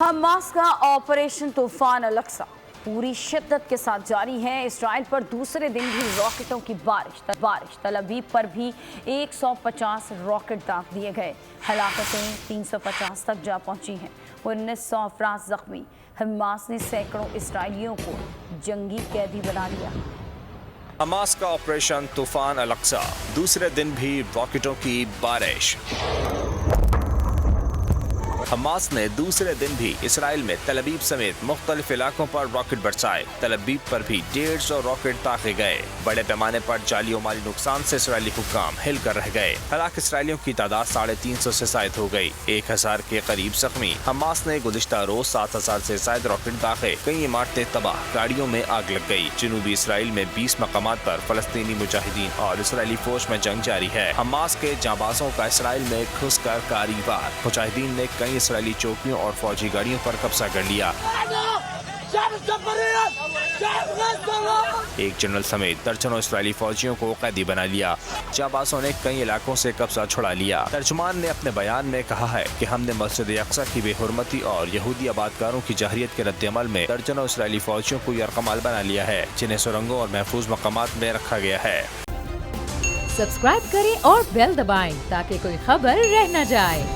Hamas کا operation طوفان Al-Aqsa پوری شدت کے ساتھ جاری ہے۔ اسرائیل پر دوسرے دن بھی راکٹوں کی بارش تل ابیب پر بھی 150 راکٹ داغ دیے گئے۔ ہلاکتیں 350 تک جا پہنچی ہیں، 1900 افراد زخمی۔ حماس نے سینکڑوں اسرائیلیوں کو جنگی قیدی بنا لیا۔ حماس کا آپریشن طوفان الاقصی، دوسرے دن بھی راکٹوں کی بارش۔ حماس نے دوسرے دن بھی اسرائیل میں تل ابیب سمیت مختلف علاقوں پر راکٹ برسائے۔ تل ابیب پر بھی 150 راکٹ داغے گئے۔ بڑے پیمانے پر جانی و مالی نقصان سے اسرائیلی حکام ہل کر رہ گئے۔ ہلاک اسرائیلیوں کی تعداد 350 سے زائد ہو گئی، 1000 کے قریب زخمی۔ حماس نے گزشتہ روز 7000 سے زائد راکٹ داغے، کئی عمارتیں تباہ، گاڑیوں میں آگ لگ گئی۔ جنوبی اسرائیل میں 20 مقامات پر فلسطینی مجاہدین اور اسرائیلی فوج میں جنگ جاری ہے۔ حماس کے جانبازوں کا اسرائیل میں گھس کر کاری وار، مجاہدین نے کئی اسرائیلی چوکیوں اور فوجی گاڑیوں پر قبضہ کر لیا۔ ایک جنرل سمیت درجنوں اسرائیلی فوجیوں کو قیدی بنا لیا۔ جانبازوں نے کئی علاقوں سے قبضہ چھڑا لیا۔ ترجمان نے اپنے بیان میں کہا ہے کہ ہم نے مسجد اقصی کی بے حرمتی اور یہودی آبادکاروں کی جارحیت کے رد عمل میں درجنوں اسرائیلی فوجیوں کو یرغمال بنا لیا ہے، جنہیں سرنگوں اور محفوظ مقامات میں رکھا گیا ہے۔ سبسکرائب کریں اور بیل دبائیں تاکہ کوئی خبر رہ نہ جائے۔